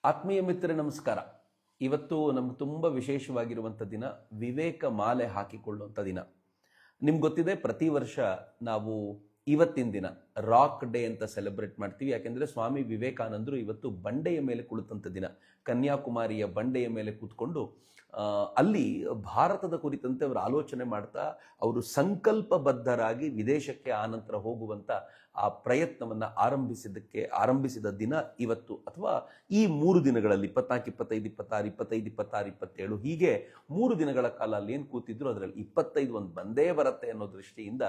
ಆತ್ಮೀಯ ಮಿತ್ರರೇ ನಮಸ್ಕಾರ. ಇವತ್ತು ನಮ್ಗೆ ತುಂಬ ವಿಶೇಷವಾಗಿರುವಂಥ ದಿನ, ವಿವೇಕ ಮಾಲೆ ಹಾಕಿಕೊಳ್ಳುವಂಥ ದಿನ. ನಿಮ್ಗೆ ಗೊತ್ತಿದೆ, ಪ್ರತಿ ವರ್ಷ ನಾವು ಇವತ್ತಿನ ದಿನ ರಾಕ್ ಡೇ ಅಂತ ಸೆಲೆಬ್ರೇಟ್ ಮಾಡ್ತೀವಿ. ಯಾಕೆಂದರೆ ಸ್ವಾಮಿ ವಿವೇಕಾನಂದರು ಇವತ್ತು ಬಂಡೆಯ ಮೇಲೆ ಕುಳಿತಂಥ ದಿನ. ಕನ್ಯಾಕುಮಾರಿಯ ಬಂಡೆಯ ಮೇಲೆ ಕೂತ್ಕೊಂಡು ಅಲ್ಲಿ ಭಾರತದ ಕುರಿತಂತೆ ಅವರು ಆಲೋಚನೆ ಮಾಡ್ತಾ ಅವರು ಸಂಕಲ್ಪಬದ್ಧರಾಗಿ ವಿದೇಶಕ್ಕೆ ಆನಂತರ ಹೋಗುವಂಥ ಆ ಪ್ರಯತ್ನವನ್ನು ಆರಂಭಿಸಿದ ದಿನ ಇವತ್ತು. ಅಥವಾ ಈ 3 ದಿನಗಳಲ್ಲಿ 24, 25, 26, 25, 26, 27 ಹೀಗೆ 3 ದಿನಗಳ ಕಾಲ ಅಲ್ಲಿ ಏನು ಕೂತಿದ್ರು, ಅದರಲ್ಲಿ 25 ಒಂದು ಬಂದೇ ಬರುತ್ತೆ ಅನ್ನೋ ದೃಷ್ಟಿಯಿಂದ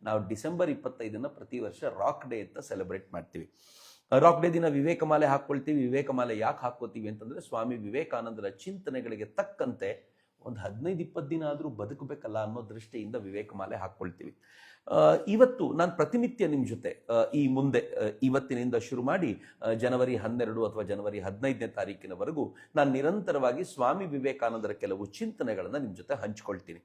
ನಾವು ಡಿಸೆಂಬರ್ 25 ಪ್ರತಿ ವರ್ಷ ರಾಕ್ ಡೇ ಅಂತ ಸೆಲೆಬ್ರೇಟ್ ಮಾಡ್ತೀವಿ. ರಾಕ್ ಡೇ ದಿನ ವಿವೇಕಮಾಲೆ ಹಾಕ್ಕೊಳ್ತೀವಿ. ವಿವೇಕಮಾಲೆ ಯಾಕೆ ಹಾಕ್ಕೋತೀವಿ ಅಂತಂದ್ರೆ, ಸ್ವಾಮಿ ವಿವೇಕಾನಂದರ ಚಿಂತನೆಗಳಿಗೆ ತಕ್ಕಂತೆ ಒಂದು 15-20 ದಿನ ಆದರೂ ಬದುಕಬೇಕಲ್ಲ ಅನ್ನೋ ದೃಷ್ಟಿಯಿಂದ ವಿವೇಕಮಾಲೆ ಹಾಕ್ಕೊಳ್ತೀವಿ. ಇವತ್ತು ನಾನು ಪ್ರತಿನಿತ್ಯ ನಿಮ್ಮ ಜೊತೆ ಈ ಮುಂದೆ ಇವತ್ತಿನಿಂದ ಶುರು ಮಾಡಿ ಜನವರಿ 12 ಅಥವಾ ಜನವರಿ 15ನೇ ತಾರೀಕಿನವರೆಗೂ ನಾನು ನಿರಂತರವಾಗಿ ಸ್ವಾಮಿ ವಿವೇಕಾನಂದರ ಕೆಲವು ಚಿಂತನೆಗಳನ್ನು ನಿಮ್ಮ ಜೊತೆ ಹಂಚ್ಕೊಳ್ತೀನಿ.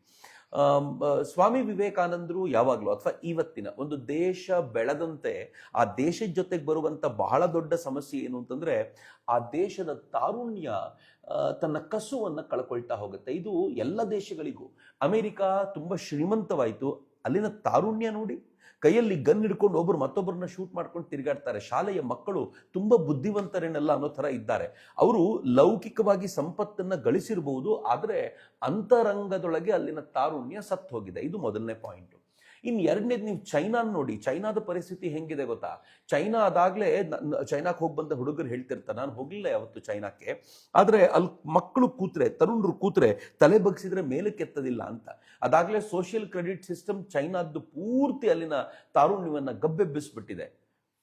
ಸ್ವಾಮಿ ವಿವೇಕಾನಂದರು ಯಾವಾಗಲೂ ಅಥವಾ ಇವತ್ತಿನ ಒಂದು ದೇಶ ಬೆಳೆದಂತೆ ಆ ದೇಶದ ಜೊತೆಗೆ ಬರುವಂಥ ಬಹಳ ದೊಡ್ಡ ಸಮಸ್ಯೆ ಏನು ಅಂತಂದರೆ, ಆ ದೇಶದ ತಾರುಣ್ಯ ತನ್ನ ಕಸುವನ್ನು ಕಳ್ಕೊಳ್ತಾ ಹೋಗುತ್ತೆ. ಇದು ಎಲ್ಲ ದೇಶಗಳಿಗೂ. ಅಮೆರಿಕ ತುಂಬ ಶ್ರೀಮಂತವಾಯಿತು, ಅಲ್ಲಿನ ತಾರುಣ್ಯ ನೋಡಿ. ಕೈಯಲ್ಲಿ ಗನ್ ಹಿಡ್ಕೊಂಡು ಒಬ್ಬರು ಮತ್ತೊಬ್ಬರನ್ನ ಶೂಟ್ ಮಾಡ್ಕೊಂಡು ತಿರುಗಾಡ್ತಾರೆ. ಶಾಲೆಯ ಮಕ್ಕಳು ತುಂಬ ಬುದ್ಧಿವಂತರೇನೆಲ್ಲ ಅನ್ನೋ ಥರ ಇದ್ದಾರೆ. ಅವರು ಲೌಕಿಕವಾಗಿ ಸಂಪತ್ತನ್ನು ಗಳಿಸಿರಬಹುದು, ಆದರೆ ಅಂತರಂಗದೊಳಗೆ ಅಲ್ಲಿನ ತಾರುಣ್ಯ ಸತ್ತು ಹೋಗಿದೆ. ಇದು ಮೊದಲನೇ ಪಾಯಿಂಟು. ಇನ್ನು ಎರಡನೇದು, ನೀವು ಚೈನಾ ನೋಡಿ. ಚೈನಾದ ಪರಿಸ್ಥಿತಿ ಹೆಂಗಿದೆ ಗೊತ್ತಾ? ಚೈನಾ ಅದಾಗಲೇ ಚೈನಾಕ್ಕೆ ಹೋಗಿ ಬಂದ ಹುಡುಗರು ಹೇಳ್ತಿರ್ತಾರೆ, ನಾನು ಹೋಗಲಿಲ್ಲ ಯಾವತ್ತು ಚೈನಾಕ್ಕೆ, ಆದರೆ ಅಲ್ಲಿ ಮಕ್ಕಳು ಕೂತ್ರೆ, ತರುಣರು ಕೂತ್ರೆ ತಲೆ ಬಗ್ಸಿದ್ರೆ ಮೇಲಕ್ಕೆ ಎತ್ತದಿಲ್ಲ ಅಂತ. ಅದಾಗಲೇ ಸೋಷಿಯಲ್ ಕ್ರೆಡಿಟ್ ಸಿಸ್ಟಮ್ ಚೈನಾದ್ದು ಪೂರ್ತಿ ಅಲ್ಲಿನ ತಾರುಣ್ಯವನ್ನು ಗಬ್ಬೆಬ್ಬಿಸ್ಬಿಟ್ಟಿದೆ.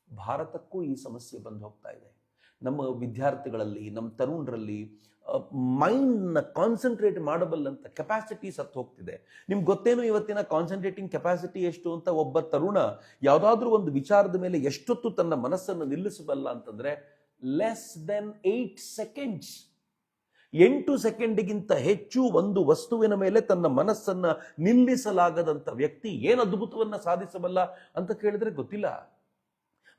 ಭಾರತಕ್ಕೂ ಈ ಸಮಸ್ಯೆ ಬಂದು ಹೋಗ್ತಾ ಇದೆ. ನಮ್ಮ ವಿದ್ಯಾರ್ಥಿಗಳಲ್ಲಿ, ನಮ್ಮ ತರುಣರಲ್ಲಿ ಮೈಂಡ್ನ ಕಾನ್ಸಂಟ್ರೇಟ್ ಮಾಡಬಲ್ಲಂತ ಕೆಪಾಸಿಟಿ ಸತ್ತು ಹೋಗ್ತಿದೆ. ನಿಮ್ಗೆ ಗೊತ್ತೇನು ಇವತ್ತಿನ ಕಾನ್ಸಂಟ್ರೇಟಿಂಗ್ ಕೆಪಾಸಿಟಿ ಎಷ್ಟು ಅಂತ? ಒಬ್ಬ ತರುಣ ಯಾವುದಾದ್ರೂ ಒಂದು ವಿಚಾರದ ಮೇಲೆ ಎಷ್ಟೊತ್ತು ತನ್ನ ಮನಸ್ಸನ್ನು ನಿಲ್ಲಿಸಬಲ್ಲ ಅಂತಂದ್ರೆ ಲೆಸ್ ದೆನ್ 8 ಸೆಕೆಂಡ್ಸ್. 8 ಸೆಕೆಂಡಿಗಿಂತ ಹೆಚ್ಚು ಒಂದು ವಸ್ತುವಿನ ಮೇಲೆ ತನ್ನ ಮನಸ್ಸನ್ನ ನಿಲ್ಲಿಸಲಾಗದಂತ ವ್ಯಕ್ತಿ ಏನು ಅದ್ಭುತವನ್ನ ಸಾಧಿಸಬಲ್ಲ ಅಂತ ಕೇಳಿದ್ರೆ ಗೊತ್ತಿಲ್ಲ.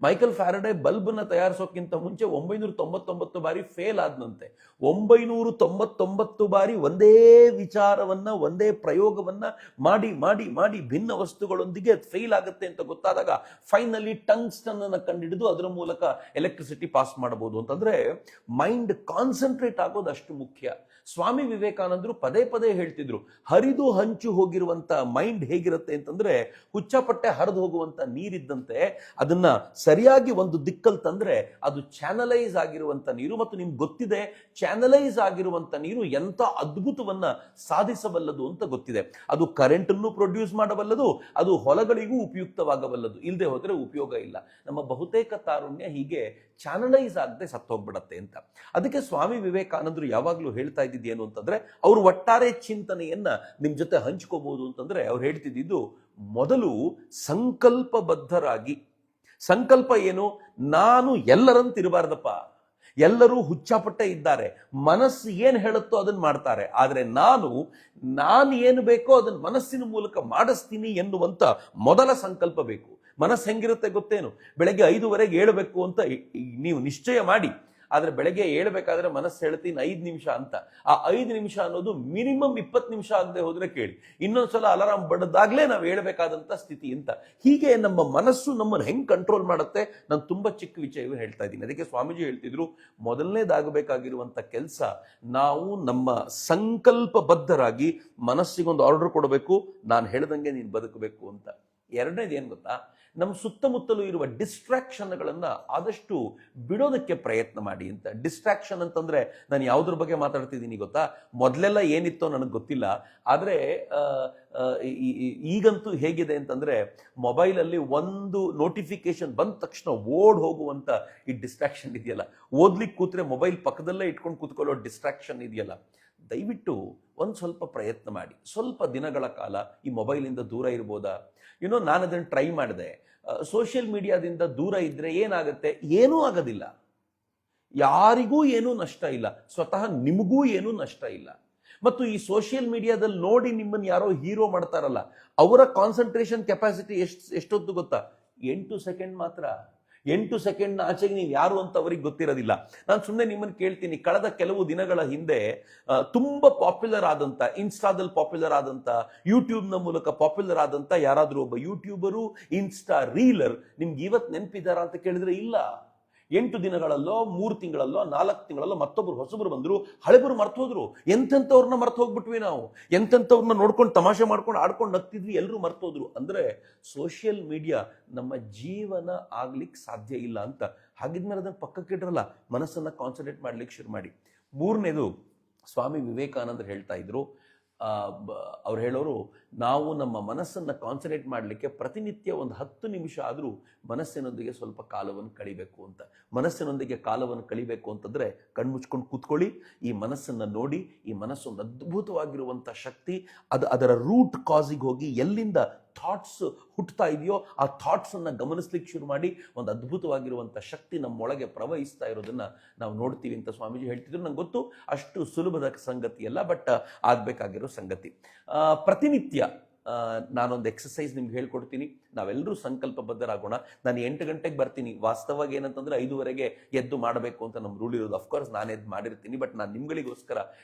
ಮೈಕಲ್ ಫ್ಯಾರಡೆ ಬಲ್ಬ್ನ ತಯಾರಿಸೋಕ್ಕಿಂತ ಮುಂಚೆ 999 ಬಾರಿ ಫೇಲ್ ಆದನಂತೆ. 999 ಬಾರಿ ಒಂದೇ ವಿಚಾರವನ್ನ, ಒಂದೇ ಪ್ರಯೋಗವನ್ನ ಮಾಡಿ ಮಾಡಿ ಮಾಡಿ ಭಿನ್ನ ವಸ್ತುಗಳೊಂದಿಗೆ ಫೇಲ್ ಆಗುತ್ತೆ ಅಂತ ಗೊತ್ತಾದಾಗ ಫೈನಲಿ ಟಂಗ್ಸ್ಟನ್ ಅನ್ನು ಕಂಡುಹಿಡಿದು ಅದರ ಮೂಲಕ ಎಲೆಕ್ಟ್ರಿಸಿಟಿ ಪಾಸ್ ಮಾಡಬಹುದು. ಅಂತಂದ್ರೆ ಮೈಂಡ್ ಕಾನ್ಸಂಟ್ರೇಟ್ ಆಗೋದು ಅಷ್ಟು ಮುಖ್ಯ. ಸ್ವಾಮಿ ವಿವೇಕಾನಂದರು ಪದೇ ಪದೇ ಹೇಳ್ತಿದ್ರು, ಹರಿದು ಹಂಚು ಹೋಗಿರುವಂತ ಮೈಂಡ್ ಹೇಗಿರುತ್ತೆ ಅಂತಂದ್ರೆ, ಹುಚ್ಚಪಟ್ಟೆ ಹರಿದು ಹೋಗುವಂತ ನೀರಿದ್ದಂತೆ. ಅದನ್ನ ಸರಿಯಾಗಿ ಒಂದು ದಿಕ್ಕಲ್ಲಿ ತಂದ್ರೆ ಅದು ಚಾನಲೈಸ್ ಆಗಿರುವಂತ ನೀರು. ಮತ್ತು ನಿಮ್ಗೆ ಗೊತ್ತಿದೆ, ಚಾನಲೈಸ್ ಆಗಿರುವಂತ ನೀರು ಎಂತ ಅದ್ಭುತವನ್ನ ಸಾಧಿಸಬಲ್ಲದು ಅಂತ ಗೊತ್ತಿದೆ. ಅದು ಕರೆಂಟ್ ಅನ್ನು ಪ್ರೊಡ್ಯೂಸ್ ಮಾಡಬಲ್ಲದು, ಅದು ಹೊಲಗಳಿಗೂ ಉಪಯುಕ್ತವಾಗಬಲ್ಲದು. ಇಲ್ಲದೆ ಹೋದ್ರೆ ಉಪಯೋಗ ಇಲ್ಲ. ನಮ್ಮ ಬಹುತೇಕ ತಾರುಣ್ಯ ಹೀಗೆ ಚಾನಲೈಸ್ ಆಗದೆ ಸತ್ತೋಗ್ಬಿಡತ್ತೆ ಅಂತ. ಅದಕ್ಕೆ ಸ್ವಾಮಿ ವಿವೇಕಾನಂದರು ಯಾವಾಗಲೂ ಹೇಳ್ತಾ ಇದ್ದಿದ್ದೇನು ಅಂತಂದ್ರೆ, ಅವರು ಒಟ್ಟಾರೆ ಚಿಂತನೆಯನ್ನ ನಿಮ್ ಜೊತೆ ಹಂಚ್ಕೋಬಹುದು ಅಂತಂದ್ರೆ, ಅವ್ರು ಹೇಳ್ತಿದ್ದು ಮೊದಲು ಸಂಕಲ್ಪಬದ್ಧರಾಗಿ. ಸಂಕಲ್ಪ ಏನು? ನಾನು ಎಲ್ಲರಂತಿರಬಾರ್ದಪ್ಪ. ಎಲ್ಲರೂ ಹುಚ್ಚಾಪಟ್ಟೆ ಇದ್ದಾರೆ, ಮನಸ್ಸು ಏನು ಹೇಳುತ್ತೋ ಅದನ್ನ ಮಾಡ್ತಾರೆ, ಆದ್ರೆ ನಾನು ಏನು ಬೇಕೋ ಅದನ್ನ ಮನಸ್ಸಿನ ಮೂಲಕ ಮಾಡಿಸ್ತೀನಿ ಎನ್ನುವಂತ ಮೊದಲ ಸಂಕಲ್ಪ ಬೇಕು. ಮನಸ್ಸು ಹೆಂಗಿರುತ್ತೆ ಗೊತ್ತೇನು? ಬೆಳಗ್ಗೆ 5:15 ಏಳಬೇಕು ಅಂತ ನೀವು ನಿಶ್ಚಯ ಮಾಡಿ, ಆದ್ರೆ ಬೆಳಗ್ಗೆ ಏಳಬೇಕಾದ್ರೆ ಮನಸ್ಸು ಹೇಳ್ತೀನಿ 5 ನಿಮಿಷ ಅಂತ. ಆ 5 ನಿಮಿಷ ಅನ್ನೋದು ಮಿನಿಮಮ್ 20 ನಿಮಿಷ ಆಗದೆ ಹೋದ್ರೆ ಕೇಳಿ, ಇನ್ನೊಂದ್ಸಲ ಅಲಾರಾಮ್ ಬಡದಾಗ್ಲೇ ನಾವು ಹೇಳ್ಬೇಕಾದಂತ ಸ್ಥಿತಿ ಅಂತ. ಹೀಗೆ ನಮ್ಮ ಮನಸ್ಸು ನಮ್ಮನ್ನು ಹೆಂಗ್ ಕಂಟ್ರೋಲ್ ಮಾಡುತ್ತೆ, ನಾನು ತುಂಬಾ ಚಿಕ್ಕ ವಿಷಯವೇ ಹೇಳ್ತಾ ಇದ್ದೀನಿ. ಅದಕ್ಕೆ ಸ್ವಾಮೀಜಿ ಹೇಳ್ತಿದ್ರು, ಮೊದಲನೇದಾಗಬೇಕಾಗಿರುವಂತ ಕೆಲಸ, ನಾವು ನಮ್ಮ ಸಂಕಲ್ಪಬದ್ಧರಾಗಿ ಮನಸ್ಸಿಗೊಂದು ಆರ್ಡರ್ ಕೊಡಬೇಕು, ನಾನು ಹೇಳ್ದಂಗೆ ನೀನು ಬದುಕಬೇಕು ಅಂತ. ಎರಡನೇದು ಏನ್ ಗೊತ್ತಾ? ನಮ್ಮ ಸುತ್ತಮುತ್ತಲೂ ಇರುವ ಡಿಸ್ಟ್ರಾಕ್ಷನ್ಗಳನ್ನ ಆದಷ್ಟು ಬಿಡೋದಕ್ಕೆ ಪ್ರಯತ್ನ ಮಾಡಿ ಅಂತ. ಡಿಸ್ಟ್ರಾಕ್ಷನ್ ಅಂತಂದ್ರೆ ನಾನು ಯಾವುದ್ರ ಬಗ್ಗೆ ಮಾತಾಡ್ತಿದ್ದೀನಿ ಗೊತ್ತಾ? ಮೊದಲೆಲ್ಲ ಏನಿತ್ತೋ ನನಗೆ ಗೊತ್ತಿಲ್ಲ, ಆದ್ರೆ ಈಗಂತೂ ಹೇಗಿದೆ ಅಂತಂದ್ರೆ, ಮೊಬೈಲಲ್ಲಿ ಒಂದು ನೋಟಿಫಿಕೇಶನ್ ಬಂದ ತಕ್ಷಣ ಓಡ್ ಹೋಗುವಂತ ಈ ಡಿಸ್ಟ್ರಾಕ್ಷನ್ ಇದೆಯಲ್ಲ, ಓದ್ಲಿಕ್ಕೆ ಕೂತ್ರೆ ಮೊಬೈಲ್ ಪಕ್ಕದಲ್ಲೇ ಇಟ್ಕೊಂಡು ಕೂತ್ಕೊಳ್ಳೋ ಡಿಸ್ಟ್ರಾಕ್ಷನ್ ಇದೆಯಲ್ಲ, ದಯವಿಟ್ಟು ಒಂದು ಸ್ವಲ್ಪ ಪ್ರಯತ್ನ ಮಾಡಿ. ಸ್ವಲ್ಪ ದಿನಗಳ ಕಾಲ ಈ ಮೊಬೈಲಿಂದ ದೂರ ಇರ್ಬೋದಾ? ನಾನು ಅದನ್ನು ಟ್ರೈ ಮಾಡಿದೆ. ಸೋಷಿಯಲ್ ಮೀಡಿಯಾದಿಂದ ದೂರ ಇದ್ರೆ ಏನಾಗುತ್ತೆ? ಏನೂ ಆಗೋದಿಲ್ಲ, ಯಾರಿಗೂ ಏನೂ ನಷ್ಟ ಇಲ್ಲ, ಸ್ವತಃ ನಿಮಗೂ ಏನೂ ನಷ್ಟ ಇಲ್ಲ. ಮತ್ತು ಈ ಸೋಷಿಯಲ್ ಮೀಡಿಯಾದಲ್ಲಿ ನೋಡಿ ನಿಮ್ಮನ್ನು ಯಾರೋ ಹೀರೋ ಮಾಡ್ತಾರಲ್ಲ, ಅವರ ಕಾನ್ಸಂಟ್ರೇಷನ್ ಕೆಪಾಸಿಟಿ ಎಷ್ಟೊತ್ತು ಗೊತ್ತಾ? 8 ಸೆಕೆಂಡ್ ಮಾತ್ರ. 8 ಸೆಕೆಂಡ್ ಆಚೆಗೆ ನೀವು ಯಾರು ಅಂತ ಅವರಿಗೆ ಗೊತ್ತಿರೋದಿಲ್ಲ. ನಾನು ಸುಮ್ಮನೆ ನಿಮ್ಮನ್ನು ಕೇಳ್ತೀನಿ, ಕಳೆದ ಕೆಲವು ದಿನಗಳ ಹಿಂದೆ ತುಂಬಾ ಪಾಪ್ಯುಲರ್ ಆದಂತ, ಇನ್ಸ್ಟಾದಲ್ಲಿ ಪಾಪ್ಯುಲರ್ ಆದಂತ, ಯೂಟ್ಯೂಬ್ನ ಮೂಲಕ ಪಾಪ್ಯುಲರ್ ಆದಂತ ಯಾರಾದ್ರೂ ಒಬ್ಬ ಯೂಟ್ಯೂಬರು, ಇನ್ಸ್ಟಾ ರೀಲರ್ ನಿಮ್ಗೆ ಇವತ್ತು ನೆನಪಿದ್ದಾರಾ ಅಂತ ಕೇಳಿದ್ರೆ ಇಲ್ಲ. 8 ದಿನಗಳಲ್ಲೋ 3 ತಿಂಗಳಲ್ಲೋ 4 ತಿಂಗಳಲ್ಲೋ ಮತ್ತೊಬ್ರು ಹೊಸಬ್ರು ಬಂದ್ರು, ಹಳೆಬರು ಮರ್ತು ಹೋದ್ರು. ಎಂತೆಂಥವ್ರನ್ನ ಮರ್ತು ಹೋಗ್ಬಿಟ್ವಿ ನಾವು. ಎಂತೆಂಥವ್ರನ್ನ ನೋಡ್ಕೊಂಡು ತಮಾಷೆ ಮಾಡ್ಕೊಂಡು ಆಡ್ಕೊಂಡು ನಗ್ತಿದ್ವಿ, ಎಲ್ಲರೂ ಮರ್ತೋದ್ರು. ಅಂದ್ರೆ ಸೋಷಿಯಲ್ ಮೀಡಿಯಾ ನಮ್ಮ ಜೀವನ ಆಗ್ಲಿಕ್ಕೆ ಸಾಧ್ಯ ಇಲ್ಲ ಅಂತ. ಹಾಗಿದ್ಮೇಲೆ ಅದನ್ನ ಪಕ್ಕಕ್ಕೆ ಇಡ್ರಲ್ಲ, ಮನಸ್ಸನ್ನ ಕಾನ್ಸಂಟ್ರೇಟ್ ಮಾಡ್ಲಿಕ್ಕೆ ಶುರು ಮಾಡಿ. ಮೂರನೇದು, ಸ್ವಾಮಿ ವಿವೇಕಾನಂದರು ಹೇಳ್ತಾ ಇದ್ರು, ಅವ್ರು ಹೇಳೋರು, ನಾವು ನಮ್ಮ ಮನಸ್ಸನ್ನು ಕಾನ್ಸಂಟ್ರೇಟ್ ಮಾಡಲಿಕ್ಕೆ ಪ್ರತಿನಿತ್ಯ ಒಂದು 10 ನಿಮಿಷ ಆದರೂ ಮನಸ್ಸಿನೊಂದಿಗೆ ಸ್ವಲ್ಪ ಕಾಲವನ್ನು ಕಳಿಬೇಕು ಅಂತ. ಮನಸ್ಸಿನೊಂದಿಗೆ ಕಾಲವನ್ನು ಕಳಿಬೇಕು ಅಂತಂದ್ರೆ ಕಣ್ಮುಚ್ಕೊಂಡು ಕೂತ್ಕೊಳ್ಳಿ, ಈ ಮನಸ್ಸನ್ನು ನೋಡಿ. ಈ ಮನಸ್ಸು ಒಂದು ಅದ್ಭುತವಾಗಿರುವಂಥ ಶಕ್ತಿ. ಅದರ ರೂಟ್ ಕಾಸಿಗೆ ಹೋಗಿ ಎಲ್ಲಿಂದ ಥಾಟ್ಸ್ ಹುಟ್ಟುತ್ತಾ ಇದೆಯೋ ಆ ಥಾಟ್ಸ್ ಅನ್ನ ಗಮನಿಸ್ಲಿಕ್ಕೆ ಶುರು ಮಾಡಿ ಒಂದು ಅದ್ಭುತವಾಗಿರುವಂಥ ಶಕ್ತಿ ನಮ್ಮೊಳಗೆ ಪ್ರವಹಿಸ್ತಾ ಇರೋದನ್ನ ನಾವು ನೋಡ್ತೀವಿ ಅಂತ ಸ್ವಾಮೀಜಿ ಹೇಳ್ತಿದ್ರು. ನಂಗೆ ಗೊತ್ತು ಅಷ್ಟು ಸುಲಭದ ಸಂಗತಿ ಅಲ್ಲ, ಬಟ್ ಆಗ್ಬೇಕಾಗಿರೋ ಸಂಗತಿ. ಪ್ರತಿನಿತ್ಯ ನಾನೊಂದು ಎಕ್ಸಸೈಸ್ ನಿಮ್ಗೆ ಹೇಳ್ಕೊಡ್ತೀನಿ. ನಾವೆಲ್ಲರೂ ಸಂಕಲ್ಪಬದ್ಧರಾಗೋಣ. ನಾನು 8 ಗಂಟೆಗೆ ಬರ್ತೀನಿ. ವಾಸ್ತವವಾಗಿ ಏನಂತಂದ್ರೆ 5:30 ಎದ್ದು ಮಾಡಬೇಕು ಅಂತ ನಮ್ಮ ರೂಲ್ ಇರೋದು. ಅಫ್ಕೋರ್ಸ್ ನಾನು ಎದ್ದು ಮಾಡಿರ್ತೀನಿ, ಬಟ್ ನಾನು ನಿಮ್ಗಳಿಗೋಸ್ಕರ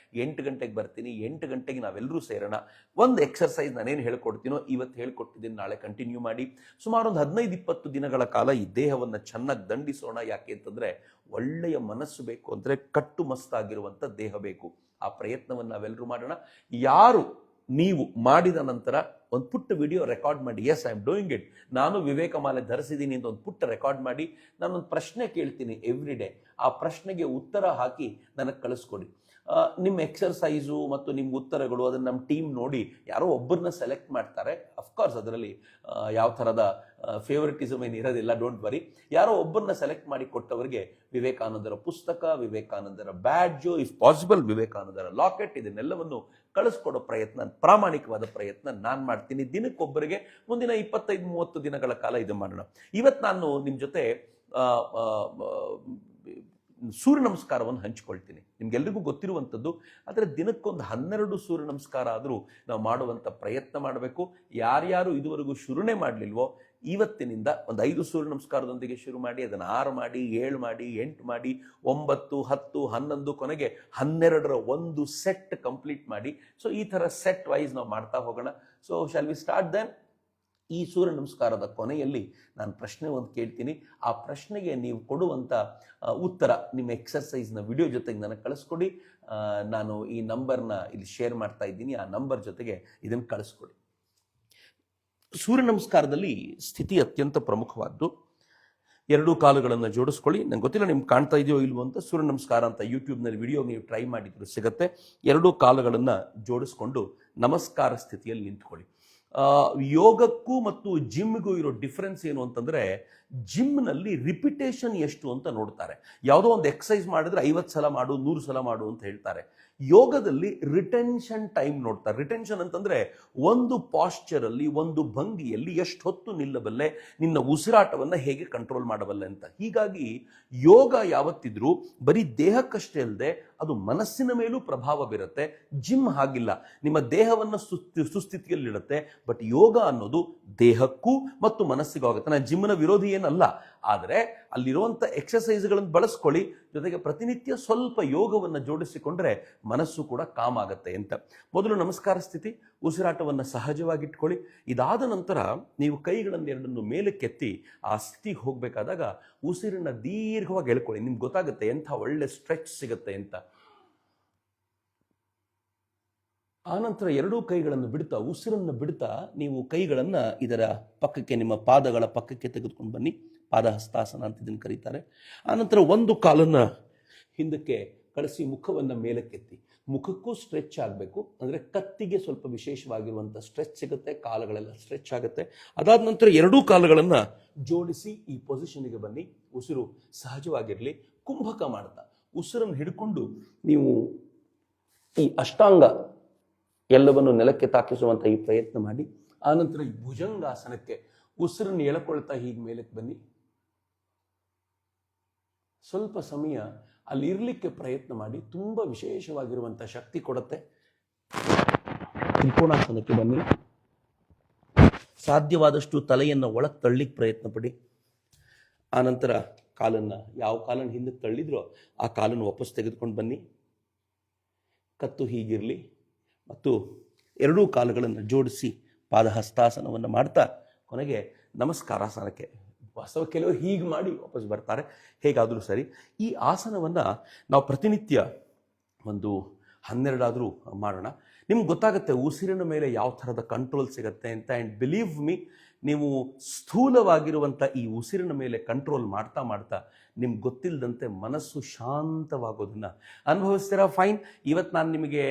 8 ಗಂಟೆಗೆ ಬರ್ತೀನಿ. 8 ಗಂಟೆಗೆ ನಾವೆಲ್ಲರೂ ಸೇರೋಣ. ಒಂದು ಎಕ್ಸರ್ಸೈಸ್ ನಾನೇನು ಹೇಳ್ಕೊಡ್ತೀನೋ ಇವತ್ತು ಹೇಳ್ಕೊಡ್ತಿದ್ದೀನಿ, ನಾಳೆ ಕಂಟಿನ್ಯೂ ಮಾಡಿ. ಸುಮಾರು ಒಂದು 15-20 ದಿನಗಳ ಕಾಲ ಈ ದೇಹವನ್ನು ಚೆನ್ನಾಗಿ ದಂಡಿಸೋಣ. ಯಾಕೆ ಅಂತಂದ್ರೆ ಒಳ್ಳೆಯ ಮನಸ್ಸು ಬೇಕು ಅಂದ್ರೆ ಕಟ್ಟುಮಸ್ತಾಗಿರುವಂಥ ದೇಹ ಬೇಕು. ಆ ಪ್ರಯತ್ನವನ್ನು ನಾವೆಲ್ಲರೂ ಮಾಡೋಣ. ಯಾರು ನೀವು ಮಾಡಿದ ನಂತರ ಒಂದು ಪುಟ್ಟ ವಿಡಿಯೋ ರೆಕಾರ್ಡ್ ಮಾಡಿ, yes I am doing it, ನಾನು ವಿವೇಕ ಮಾಲೆ ಧರಿಸಿದ್ದೀನಿ ಅಂತ ಒಂದು ಪುಟ್ಟ ರೆಕಾರ್ಡ್ ಮಾಡಿ. ನಾನೊಂದು ಪ್ರಶ್ನೆ ಕೇಳ್ತೀನಿ ಎವ್ರಿ ಡೇ. ಆ ಪ್ರಶ್ನೆಗೆ ಉತ್ತರ ಹಾಕಿ ನನಗೆ ಕಳಿಸ್ಕೊಡಿ. ನಿಮ್ಮ ಎಕ್ಸರ್ಸೈಸು ಮತ್ತು ನಿಮ್ಮ ಉತ್ತರಗಳು ಅದನ್ನು ನಮ್ಮ ಟೀಮ್ ನೋಡಿ ಯಾರೋ ಒಬ್ಬರನ್ನ ಸೆಲೆಕ್ಟ್ ಮಾಡ್ತಾರೆ. ಅಫ್ಕೋರ್ಸ್ ಅದರಲ್ಲಿ ಯಾವ ಥರದ ಫೇವರಿಟಿಸಮ್ ಏನು ಇರೋದಿಲ್ಲ, ಡೋಂಟ್ ವರಿ. ಯಾರೋ ಒಬ್ಬರನ್ನ ಸೆಲೆಕ್ಟ್ ಮಾಡಿ ಕೊಟ್ಟವರಿಗೆ ವಿವೇಕಾನಂದರ ಪುಸ್ತಕ, ವಿವೇಕಾನಂದರ ಬ್ಯಾಡ್ಜು, ಇಫ್ ಪಾಸಿಬಲ್ ವಿವೇಕಾನಂದರ ಲಾಕೆಟ್, ಇದನ್ನೆಲ್ಲವನ್ನು ಕಳಿಸ್ಕೊಡೋ ಪ್ರಯತ್ನ, ಪ್ರಾಮಾಣಿಕವಾದ ಪ್ರಯತ್ನ ನಾನು ಮಾಡ್ತೀನಿ. ದಿನಕ್ಕೊಬ್ಬರಿಗೆ ಮುಂದಿನ 25-30 ದಿನಗಳ ಕಾಲ ಇದು ಮಾಡೋಣ. ಇವತ್ತು ನಾನು ನಿಮ್ಮ ಜೊತೆ ಸೂರ್ಯ ನಮಸ್ಕಾರವನ್ನು ಹಂಚಿಕೊಳ್ತೀನಿ. ನಿಮ್ಗೆಲ್ರಿಗೂ ಗೊತ್ತಿರುವಂಥದ್ದು. ಆದರೆ ದಿನಕ್ಕೊಂದು 12 ಸೂರ್ಯ ನಮಸ್ಕಾರ ಆದರೂ ನಾವು ಮಾಡುವಂಥ ಪ್ರಯತ್ನ ಮಾಡಬೇಕು. ಯಾರ್ಯಾರು ಇದುವರೆಗೂ ಶುರುನೇ ಮಾಡಲಿಲ್ವೋ ಇವತ್ತಿನಿಂದ ಒಂದು 5 ಸೂರ್ಯ ನಮಸ್ಕಾರದೊಂದಿಗೆ ಶುರು ಮಾಡಿ, ಅದನ್ನು 6 ಮಾಡಿ, 7 ಮಾಡಿ, 8 ಮಾಡಿ, 9, 10, 11, ಕೊನೆಗೆ 12ರ ಒಂದು ಸೆಟ್ ಕಂಪ್ಲೀಟ್ ಮಾಡಿ. ಸೊ ಈ ಥರ ಸೆಟ್ ವೈಸ್ ನಾವು ಮಾಡ್ತಾ ಹೋಗೋಣ. So shall we start then? ಈ ಸೂರ್ಯ ನಮಸ್ಕಾರದ ಕೊನೆಯಲ್ಲಿ ನಾನು ಪ್ರಶ್ನೆ ಒಂದು ಕೇಳ್ತೀನಿ. ಆ ಪ್ರಶ್ನೆಗೆ ನೀವು ಕೊಡುವಂಥ ಉತ್ತರ ನಿಮ್ಮ ಎಕ್ಸರ್ಸೈಸ್ನ ವಿಡಿಯೋ ಜೊತೆಗೆ ನನಗೆ ಕಳಿಸ್ಕೊಡಿ. ನಾನು ಈ ನಂಬರ್ನ ಇಲ್ಲಿ ಶೇರ್ ಮಾಡ್ತಾ ಇದ್ದೀನಿ. ಆ ನಂಬರ್ ಜೊತೆಗೆ ಇದನ್ನು ಕಳಿಸ್ಕೊಡಿ. ಸೂರ್ಯ ನಮಸ್ಕಾರದಲ್ಲಿ ಸ್ಥಿತಿ ಅತ್ಯಂತ ಪ್ರಮುಖವಾದ್ದು. 2 ಕಾಲುಗಳನ್ನು ಜೋಡಿಸ್ಕೊಳ್ಳಿ. ನಂಗೆ ಗೊತ್ತಿಲ್ಲ ನಿಮ್ಗೆ ಕಾಣ್ತಾ ಇದೆಯೋ ಇಲ್ವೋ ಅಂತ. ಸೂರ್ಯ ನಮಸ್ಕಾರ ಅಂತ ಯೂಟ್ಯೂಬ್ನಲ್ಲಿ ವಿಡಿಯೋ ನೀವು ಟ್ರೈ ಮಾಡಿದ್ರು ಸಿಗುತ್ತೆ. 2 ಕಾಲುಗಳನ್ನು ಜೋಡಿಸ್ಕೊಂಡು ನಮಸ್ಕಾರ ಸ್ಥಿತಿಯಲ್ಲಿ ನಿಂತ್ಕೊಳ್ಳಿ. ಯೋಗಕ್ಕೂ ಮತ್ತು ಜಿಮ್ಗೂ ಇರೋ ಡಿಫ್ರೆನ್ಸ್ ಏನು ಅಂತಂದ್ರೆ, ಜಿಮ್ನಲ್ಲಿ ರಿಪಿಟೇಷನ್ ಎಷ್ಟು ಅಂತ ನೋಡ್ತಾರೆ. ಯಾವುದೋ ಒಂದು ಎಕ್ಸಸೈಸ್ ಮಾಡಿದ್ರೆ 50 ಸಲ ಮಾಡು, 100 ಸಲ ಮಾಡು ಅಂತ ಹೇಳ್ತಾರೆ. ಯೋಗದಲ್ಲಿ ರಿಟೆನ್ಷನ್ ಟೈಮ್ ನೋಡ್ತಾರೆ. ರಿಟೆನ್ಷನ್ ಅಂತಂದ್ರೆ ಒಂದು ಪಾಶ್ಚರ್ ಅಲ್ಲಿ, ಒಂದು ಭಂಗಿಯಲ್ಲಿ ಎಷ್ಟು ಹೊತ್ತು ನಿಲ್ಲಬಲ್ಲೆ, ನಿನ್ನ ಉಸಿರಾಟವನ್ನ ಹೇಗೆ ಕಂಟ್ರೋಲ್ ಮಾಡಬಲ್ಲೆ ಅಂತ. ಹೀಗಾಗಿ ಯೋಗ ಯಾವತ್ತಿದ್ರೂ ಬರೀ ದೇಹಕ್ಕಷ್ಟೇ ಅಲ್ಲದೆ ಅದು ಮನಸ್ಸಿನ ಮೇಲೂ ಪ್ರಭಾವ ಬೀರುತ್ತೆ. ಜಿಮ್ ಹಾಗಿಲ್ಲ, ನಿಮ್ಮ ದೇಹವನ್ನ ಸುಸ್ಥಿತಿಯಲ್ಲಿಡುತ್ತೆ. ಬಟ್ ಯೋಗ ಅನ್ನೋದು ದೇಹಕ್ಕೂ ಮತ್ತು ಮನಸ್ಸಿಗೂ ಆಗುತ್ತೆ. ನಾನು ಜಿಮ್ನ ವಿರೋಧಿ ಏನಲ್ಲ, ಆದರೆ ಅಲ್ಲಿರುವಂಥ ಎಕ್ಸಸೈಸ್ಗಳನ್ನು ಬಳಸ್ಕೊಳ್ಳಿ. ಜೊತೆಗೆ ಪ್ರತಿನಿತ್ಯ ಸ್ವಲ್ಪ ಯೋಗವನ್ನು ಜೋಡಿಸಿಕೊಂಡ್ರೆ ಮನಸ್ಸು ಕೂಡ ಕಾಮ್ ಆಗುತ್ತೆ ಅಂತ. ಮೊದಲು ನಮಸ್ಕಾರ ಸ್ಥಿತಿ, ಉಸಿರಾಟವನ್ನು ಸಹಜವಾಗಿಟ್ಕೊಳ್ಳಿ. ಇದಾದ ನಂತರ ನೀವು ಕೈಗಳನ್ನು 2 ಮೇಲಕ್ಕೆತ್ತಿ ಆ ಸ್ಥಿತಿಗೆ ಹೋಗಬೇಕಾದಾಗ ಉಸಿರನ್ನ ದೀರ್ಘವಾಗಿ ಎಳ್ಕೊಳ್ಳಿ. ನಿಮ್ಗೆ ಗೊತ್ತಾಗುತ್ತೆ ಎಂಥ ಒಳ್ಳೆ ಸ್ಟ್ರೆಚ್ ಸಿಗುತ್ತೆ ಅಂತ. ಆನಂತರ 2 ಕೈಗಳನ್ನು ಬಿಡ್ತಾ, ಉಸಿರನ್ನು ಬಿಡ್ತಾ ನೀವು ಕೈಗಳನ್ನು ಇದರ ಪಕ್ಕಕ್ಕೆ, ನಿಮ್ಮ ಪಾದಗಳ ಪಕ್ಕಕ್ಕೆ ತೆಗೆದುಕೊಂಡು ಬನ್ನಿ. ಪಾದ ಹಸ್ತಾಸನ ಅಂತ ಇದನ್ನು ಕರೀತಾರೆ. ಆನಂತರ 1 ಕಾಲನ್ನು ಹಿಂದಕ್ಕೆ ಕಳಿಸಿ ಮುಖವನ್ನು ಮೇಲಕ್ಕೆತ್ತಿ. ಮುಖಕ್ಕೂ ಸ್ಟ್ರೆಚ್ ಆಗಬೇಕು, ಅಂದರೆ ಕತ್ತಿಗೆ ಸ್ವಲ್ಪ ವಿಶೇಷವಾಗಿರುವಂಥ ಸ್ಟ್ರೆಚ್ ಸಿಗುತ್ತೆ, ಕಾಲುಗಳೆಲ್ಲ ಸ್ಟ್ರೆಚ್ ಆಗುತ್ತೆ. ಅದಾದ ನಂತರ 2 ಕಾಲುಗಳನ್ನು ಜೋಡಿಸಿ ಈ ಪೊಸಿಷನ್ಗೆ ಬನ್ನಿ. ಉಸಿರು ಸಹಜವಾಗಿರಲಿ. ಕುಂಭಕ ಮಾಡ್ತಾ ಉಸಿರನ್ನು ಹಿಡ್ಕೊಂಡು ನೀವು ಈ ಅಷ್ಟಾಂಗ ಎಲ್ಲವನ್ನು ನೆಲಕ್ಕೆ ತಾಕಿಸುವಂಥ ಈ ಪ್ರಯತ್ನ ಮಾಡಿ. ಆನಂತರ ಈ ಭುಜಂಗಾಸನಕ್ಕೆ ಉಸಿರನ್ನು ಎಳ್ಕೊಳ್ತಾ ಹೀಗೆ ಮೇಲಕ್ಕೆ ಬನ್ನಿ. ಸ್ವಲ್ಪ ಸಮಯ ಅಲ್ಲಿ ಇರಲಿಕ್ಕೆ ಪ್ರಯತ್ನ ಮಾಡಿ. ತುಂಬ ವಿಶೇಷವಾಗಿರುವಂಥ ಶಕ್ತಿ ಕೊಡುತ್ತೆ. ತ್ರಿಕೋಣಾಸನಕ್ಕೆ ಬನ್ನಿ. ಸಾಧ್ಯವಾದಷ್ಟು ತಲೆಯನ್ನು ಒಳಗೆ ತಳ್ಳಿಕ್ಕೆ ಪ್ರಯತ್ನ ಪಡಿ. ಆನಂತರ ಕಾಲನ್ನು, ಯಾವ ಕಾಲನ್ನು ಹಿಂದಕ್ಕೆ ತಳ್ಳಿದ್ರೋ ಆ ಕಾಲನ್ನು ವಾಪಸ್ ತೆಗೆದುಕೊಂಡು ಬನ್ನಿ. ಕತ್ತು ಹೀಗಿರಲಿ ಮತ್ತು ಎರಡೂ ಕಾಲುಗಳನ್ನು ಜೋಡಿಸಿ ಪಾದಹಸ್ತಾಸನವನ್ನು ಮಾಡ್ತಾ ಕೊನೆಗೆ ನಮಸ್ಕಾರಾಸನಕ್ಕೆ. ವಾಸ್ತವ ಕೆಲವರು ಹೀಗೆ ಮಾಡಿ ವಾಪಸ್ ಬರ್ತಾರೆ, ಹೇಗಾದರೂ ಸರಿ. ಈ ಆಸನವನ್ನು ನಾವು ಪ್ರತಿನಿತ್ಯ ಒಂದು 12 ಆದರೂ ಮಾಡೋಣ. ನಿಮ್ಗೆ ಗೊತ್ತಾಗುತ್ತೆ ಉಸಿರಿನ ಮೇಲೆ ಯಾವ ಥರದ ಕಂಟ್ರೋಲ್ ಸಿಗುತ್ತೆ ಅಂತ. ಆ್ಯಂಡ್ ಬಿಲೀವ್ ಮಿ, ನೀವು ಸ್ಥೂಲವಾಗಿರುವಂಥ ಈ ಉಸಿರಿನ ಮೇಲೆ ಕಂಟ್ರೋಲ್ ಮಾಡ್ತಾ ಮಾಡ್ತಾ ನಿಮ್ಗೆ ಗೊತ್ತಿಲ್ಲದಂತೆ ಮನಸ್ಸು ಶಾಂತವಾಗೋದನ್ನು ಅನುಭವಿಸ್ತೀರಾ. ಫೈನ್. ಇವತ್ತು ನಾನು ನಿಮಗೆ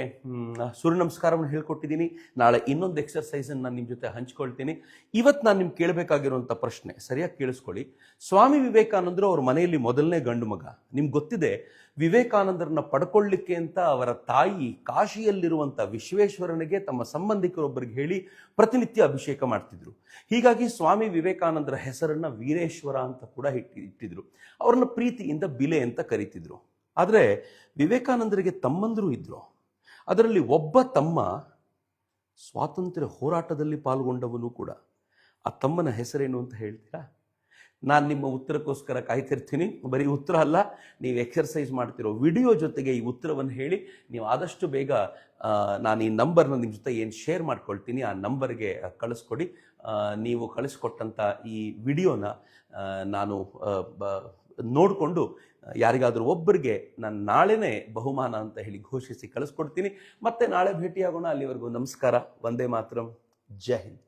ಸೂರ್ಯ ನಮಸ್ಕಾರವನ್ನು ಹೇಳ್ಕೊಟ್ಟಿದ್ದೀನಿ. ನಾಳೆ ಇನ್ನೊಂದು ಎಕ್ಸರ್ಸೈಸನ್ನು ನಾನು ನಿಮ್ಮ ಜೊತೆ ಹಂಚ್ಕೊಳ್ತೀನಿ. ಇವತ್ತು ನಾನು ನಿಮ್ಗೆ ಕೇಳಬೇಕಾಗಿರುವಂಥ ಪ್ರಶ್ನೆ ಸರಿಯಾಗಿ ಕೇಳಿಸ್ಕೊಳ್ಳಿ. ಸ್ವಾಮಿ ವಿವೇಕಾನಂದರು ಅವ್ರ ಮನೆಯಲ್ಲಿ ಮೊದಲನೇ ಗಂಡು ಮಗ. ನಿಮ್ಗೆ ಗೊತ್ತಿದೆ, ವಿವೇಕಾನಂದರನ್ನ ಪಡ್ಕೊಳ್ಳಿಕ್ಕೆ ಅಂತ ಅವರ ತಾಯಿ ಕಾಶಿಯಲ್ಲಿರುವಂಥ ವಿಶ್ವೇಶ್ವರನಿಗೆ ತಮ್ಮ ಸಂಬಂಧಿಕರೊಬ್ಬರಿಗೆ ಹೇಳಿ ಪ್ರತಿನಿತ್ಯ ಅಭಿಷೇಕ ಮಾಡ್ತಿದ್ರು. ಹೀಗಾಗಿ ಸ್ವಾಮಿ ವಿವೇಕಾನಂದರ ಹೆಸರನ್ನ ವೀರೇಶ್ವರ ಅಂತ ಕೂಡ ಇಟ್ಟಿದ್ರು. ಅವ್ರನ್ನ ಪ್ರೀತಿಯಿಂದ ಬಿಲೆ ಅಂತ ಕರೀತಿದ್ರು. ಆದರೆ ವಿವೇಕಾನಂದರಿಗೆ ತಮ್ಮಂದರು ಇದ್ರು. ಅದರಲ್ಲಿ ಒಬ್ಬ ತಮ್ಮ ಸ್ವಾತಂತ್ರ್ಯ ಹೋರಾಟದಲ್ಲಿ ಪಾಲ್ಗೊಂಡವನು ಕೂಡ. ಆ ತಮ್ಮನ ಹೆಸರೇನು ಅಂತ ಹೇಳ್ತೀರಾ? ನಾನು ನಿಮ್ಮ ಉತ್ತರಕ್ಕೋಸ್ಕರ ಕಾಯ್ತಿರ್ತೀನಿ. ಬರೀ ಉತ್ತರ ಅಲ್ಲ, ನೀವು ಎಕ್ಸರ್ಸೈಸ್ ಮಾಡ್ತಿರೋ ವಿಡಿಯೋ ಜೊತೆಗೆ ಈ ಉತ್ತರವನ್ನು ಹೇಳಿ. ನೀವು ಆದಷ್ಟು ಬೇಗ ನಾನು ಈ ನಂಬರ್ನ ನಿಮ್ಮ ಜೊತೆ ಏನು ಶೇರ್ ಮಾಡ್ಕೊಳ್ತೀನಿ ಆ ನಂಬರ್ಗೆ ಕಳಿಸ್ಕೊಡಿ. ನೀವು ಕಳಿಸ್ಕೊಟ್ಟಂಥ ಈ ವಿಡಿಯೋನ ನಾನು ನೋಡಿಕೊಂಡು ಯಾರಿಗಾದರೂ ಒಬ್ಬರಿಗೆ ನಾನು ನಾಳೆನೇ ಬಹುಮಾನ ಅಂತ ಹೇಳಿ ಘೋಷಿಸಿ ಕಳಿಸ್ಕೊಡ್ತೀನಿ. ಮತ್ತೆ ನಾಳೆ ಭೇಟಿಯಾಗೋಣ. ಅಲ್ಲಿವರೆಗೂ ನಮಸ್ಕಾರ. ವಂದೇ ಮಾತರಂ. ಜೈ ಹಿಂದ್.